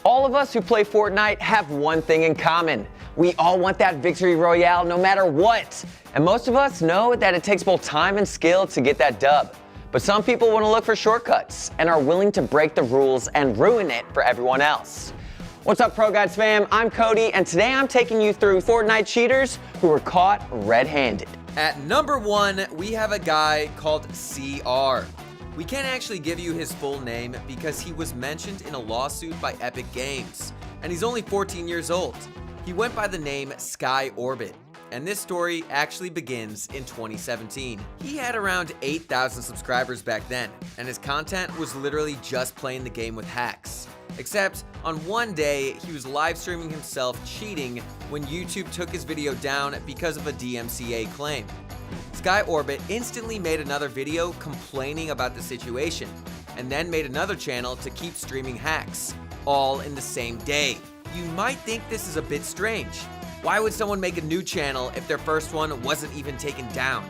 All of us who play Fortnite have one thing in common. We all want that victory royale no matter what. And most of us know that it takes both time and skill to get that dub. But some people want to look for shortcuts and are willing to break the rules and ruin it for everyone else. What's up, Pro Guides fam? I'm Cody, and today I'm taking you through Fortnite cheaters who were caught red-handed. At number 1, we have a guy called CR. We can't actually give you his full name because he was mentioned in a lawsuit by Epic Games, and he's only 14 years old. He went by the name Sky Orbit, and this story actually begins in 2017. He had around 8,000 subscribers back then, and his content was literally just playing the game with hacks. Except on one day, he was live streaming himself cheating when YouTube took his video down because of a DMCA claim. Sky Orbit instantly made another video complaining about the situation, and then made another channel to keep streaming hacks, all in the same day. You might think this is a bit strange. Why would someone make a new channel if their first one wasn't even taken down?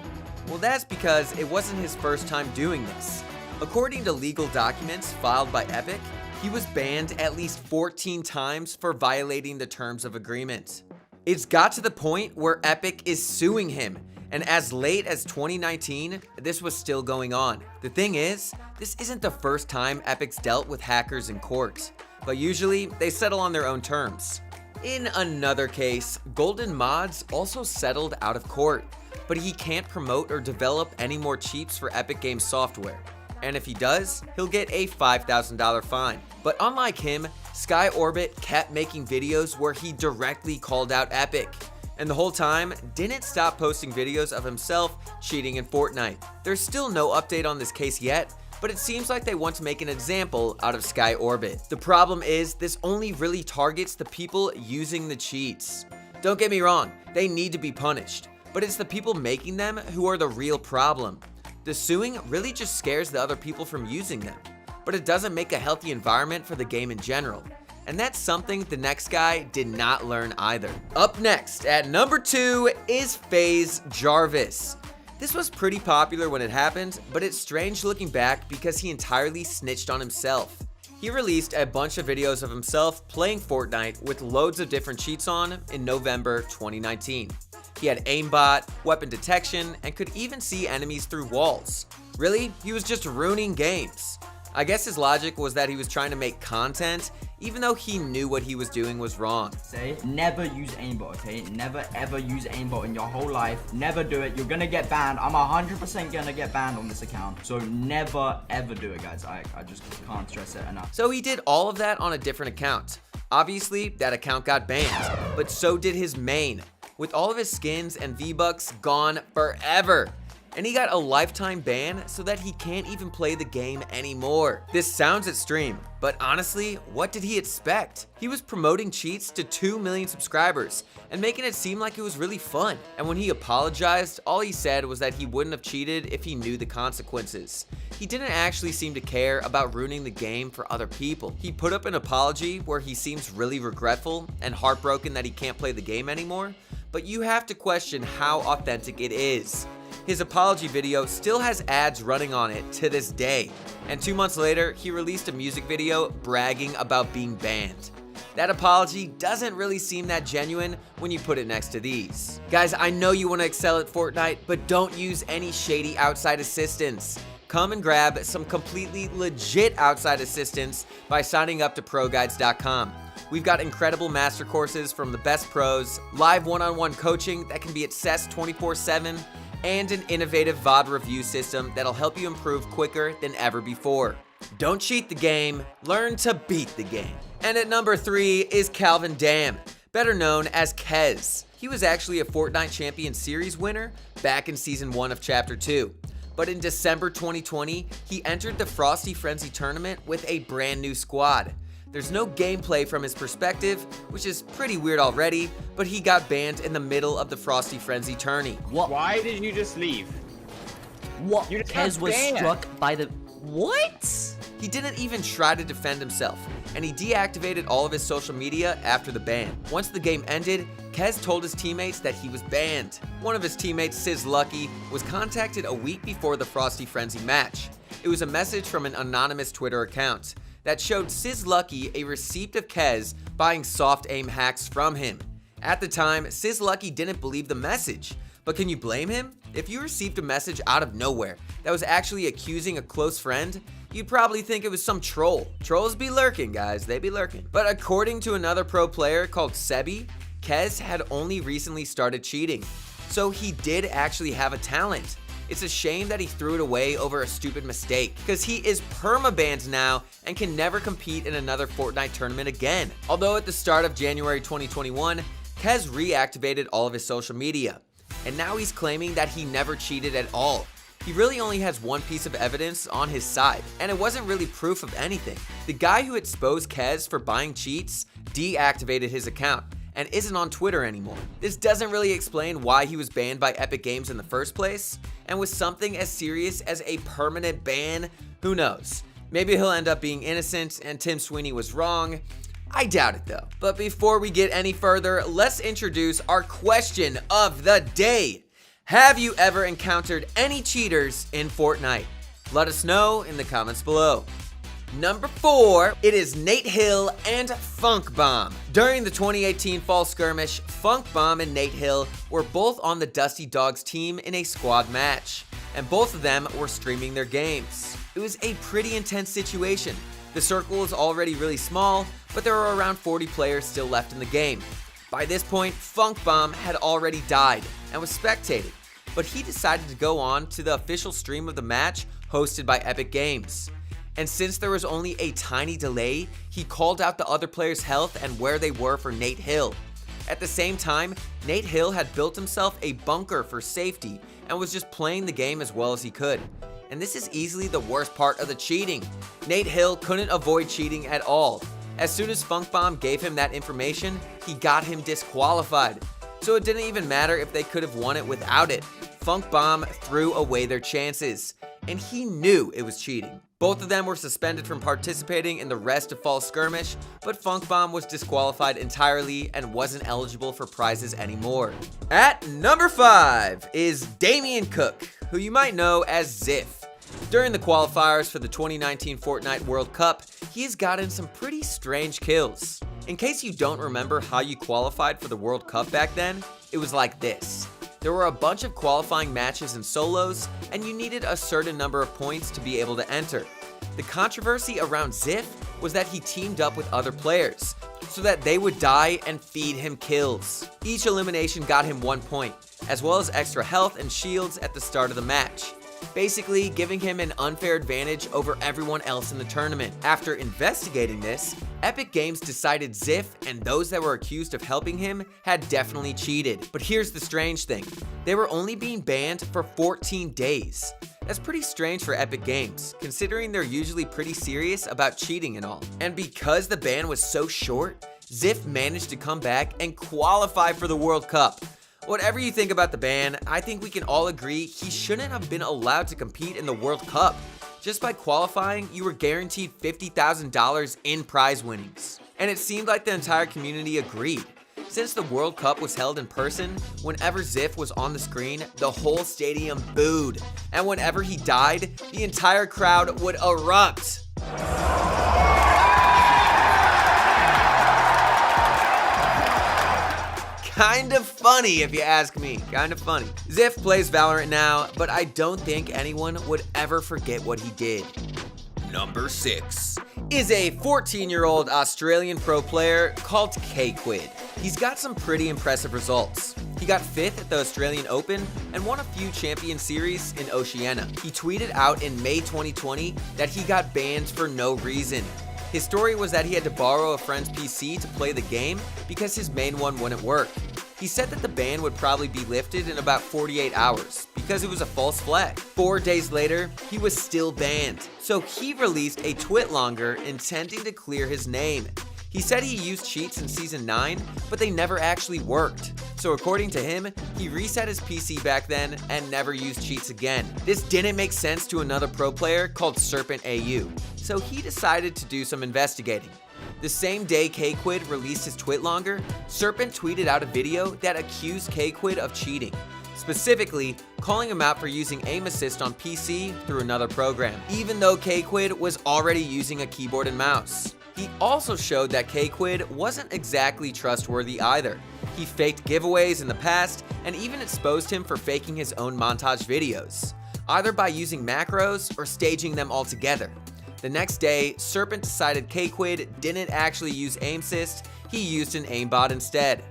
Well, that's because it wasn't his first time doing this. According to legal documents filed by Epic, he was banned at least 14 times for violating the terms of agreement. It's got to the point where Epic is suing him, and as late as 2019, this was still going on. The thing is, this isn't the first time Epic's dealt with hackers in court, but usually they settle on their own terms. In another case, Golden Mods also settled out of court, but he can't promote or develop any more cheats for Epic Games software. And if he does, he'll get a $5,000 fine. But unlike him, Sky Orbit kept making videos where he directly called out Epic, and the whole time didn't stop posting videos of himself cheating in Fortnite. There's still no update on this case yet, but it seems like they want to make an example out of Sky Orbit. The problem is this only really targets the people using the cheats. Don't get me wrong, they need to be punished, but it's the people making them who are the real problem. The suing really just scares the other people from using them, but it doesn't make a healthy environment for the game in general. And that's something the next guy did not learn either. Up next, at number 2, is FaZe Jarvis. This was pretty popular when it happened, but it's strange looking back because he entirely snitched on himself. He released a bunch of videos of himself playing Fortnite with loads of different cheats on in November 2019. He had aimbot, weapon detection, and could even see enemies through walls. Really, he was just ruining games. I guess his logic was that he was trying to make content, even though he knew what he was doing was wrong. Say, never use aimbot, okay? Never ever use aimbot in your whole life. Never do it. You're gonna get banned. I'm 100% gonna get banned on this account. So never ever do it, guys. I just can't stress it enough. So he did all of that on a different account. Obviously, that account got banned, but so did his main, with all of his skins and V-Bucks gone forever. And he got a lifetime ban so that he can't even play the game anymore. This sounds extreme, but honestly, what did he expect? He was promoting cheats to 2 million subscribers and making it seem like it was really fun. And when he apologized, all he said was that he wouldn't have cheated if he knew the consequences. He didn't actually seem to care about ruining the game for other people. He put up an apology where he seems really regretful and heartbroken that he can't play the game anymore, but you have to question how authentic it is. His apology video still has ads running on it to this day, and 2 months later, he released a music video bragging about being banned. That apology doesn't really seem that genuine when you put it next to these. Guys, I know you want to excel at Fortnite, but don't use any shady outside assistance. Come and grab some completely legit outside assistance by signing up to ProGuides.com. We've got incredible master courses from the best pros, live one-on-one coaching that can be accessed 24/7, and an innovative VOD review system that'll help you improve quicker than ever before. Don't cheat the game, learn to beat the game. And at number 3 is Calvin Dam, better known as Kez. He was actually a Fortnite Champion Series winner back in Season 1 of Chapter 2. But in December 2020, he entered the Frosty Frenzy tournament with a brand new squad. There's no gameplay from his perspective, which is pretty weird already, but he got banned in the middle of the Frosty Frenzy tourney. What? Why did you just leave? What? You just Kez got was banned. struck by the... What? He didn't even try to defend himself, and he deactivated all of his social media after the ban. Once the game ended, Kez told his teammates that he was banned. One of his teammates, Sizz Lucky, was contacted a week before the Frosty Frenzy match. It was a message from an anonymous Twitter account. that showed XXlucky a receipt of Kez buying soft aim hacks from him. At the time, XXlucky didn't believe the message, but can you blame him? If you received a message out of nowhere that was actually accusing a close friend, you'd probably think it was some troll. Trolls be lurking, guys, they be lurking. But according to another pro player called Sebi, Kez had only recently started cheating, so he did actually have a talent. It's a shame that he threw it away over a stupid mistake, because he is permabanned now and can never compete in another Fortnite tournament again. Although at the start of January 2021, Kez reactivated all of his social media, and now he's claiming that he never cheated at all. He really only has one piece of evidence on his side, and it wasn't really proof of anything. The guy who exposed Kez for buying cheats deactivated his account and isn't on Twitter anymore. This doesn't really explain why he was banned by Epic Games in the first place, and with something as serious as a permanent ban, who knows? Maybe he'll end up being innocent and Tim Sweeney was wrong. I doubt it though. But before we get any further, let's introduce our question of the day. Have you ever encountered any cheaters in Fortnite? Let us know in the comments below. Number 4, it is Nate Hill and Funk Bomb. During the 2018 Fall Skirmish, Funk Bomb and Nate Hill were both on the Dusty Dogs team in a squad match, and both of them were streaming their games. It was a pretty intense situation. The circle was already really small, but there were around 40 players still left in the game. By this point, Funk Bomb had already died and was spectating, but he decided to go on to the official stream of the match hosted by Epic Games. And since there was only a tiny delay, he called out the other players' health and where they were for Nate Hill. At the same time, Nate Hill had built himself a bunker for safety and was just playing the game as well as he could. And this is easily the worst part of the cheating. Nate Hill couldn't avoid cheating at all. As soon as Funk Bomb gave him that information, he got him disqualified. So it didn't even matter if they could have won it without it. Funk Bomb threw away their chances, and he knew it was cheating. Both of them were suspended from participating in the rest of Fall Skirmish, but Funk Bomb was disqualified entirely and wasn't eligible for prizes anymore. At number 5 is Damian Cook, who you might know as XXiF. During the qualifiers for the 2019 Fortnite World Cup, he's gotten some pretty strange kills. In case you don't remember how you qualified for the World Cup back then, it was like this. There were a bunch of qualifying matches and solos, and you needed a certain number of points to be able to enter. The controversy around XXiF was that he teamed up with other players, so that they would die and feed him kills. Each elimination got him 1 point, as well as extra health and shields at the start of the match, basically giving him an unfair advantage over everyone else in the tournament. After investigating this, Epic Games decided XXiF and those that were accused of helping him had definitely cheated. But here's the strange thing. They were only being banned for 14 days. That's pretty strange for Epic Games, considering they're usually pretty serious about cheating and all. And because the ban was so short, XXiF managed to come back and qualify for the World Cup. Whatever you think about the ban, I think we can all agree he shouldn't have been allowed to compete in the World Cup. Just by qualifying, you were guaranteed $50,000 in prize winnings. And it seemed like the entire community agreed. Since the World Cup was held in person, whenever XXiF was on the screen, the whole stadium booed. And whenever he died, the entire crowd would erupt. Kind of funny if you ask me, kind of funny. XXiF plays Valorant now, but I don't think anyone would ever forget what he did. Number 6 is a 14-year-old Australian pro player called Kquid. He's got some pretty impressive results. He got 5th at the Australian Open and won a few Champion Series in Oceania. He tweeted out in May 2020 that he got banned for no reason. His story was that he had to borrow a friend's PC to play the game because his main one wouldn't work. He said that the ban would probably be lifted in about 48 hours because it was a false flag. 4 days later, he was still banned. So he released a tweet longer intending to clear his name. He said he used cheats in Season 9, but they never actually worked. So according to him, he reset his PC back then and never used cheats again. This didn't make sense to another pro player called Serpent AU, so he decided to do some investigating. The same day Kquid released his tweet longer, Serpent tweeted out a video that accused Kquid of cheating. specifically calling him out for using aim assist on PC through another program, even though Kquid was already using a keyboard and mouse. He also showed that Kquid wasn't exactly trustworthy either. He faked giveaways in the past and even exposed him for faking his own montage videos, either by using macros or staging them all together. The next day, Serpent decided Kquid didn't actually use aim assist, he used an aimbot instead.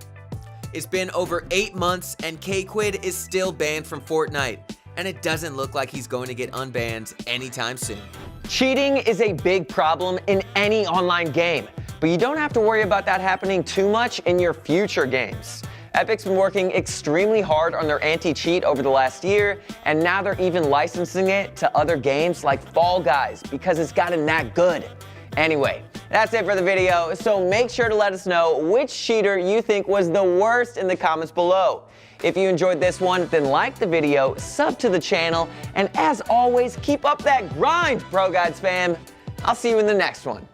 It's been over 8 months and Kquid is still banned from Fortnite, and it doesn't look like he's going to get unbanned anytime soon. Cheating is a big problem in any online game, but you don't have to worry about that happening too much in your future games. Epic's been working extremely hard on their anti-cheat over the last year, and now they're even licensing it to other games like Fall Guys because it's gotten that good. Anyway, that's it for the video, so make sure to let us know which cheater you think was the worst in the comments below. If you enjoyed this one, then like the video, sub to the channel, and as always, keep up that grind, Pro Guides fam. I'll see you in the next one.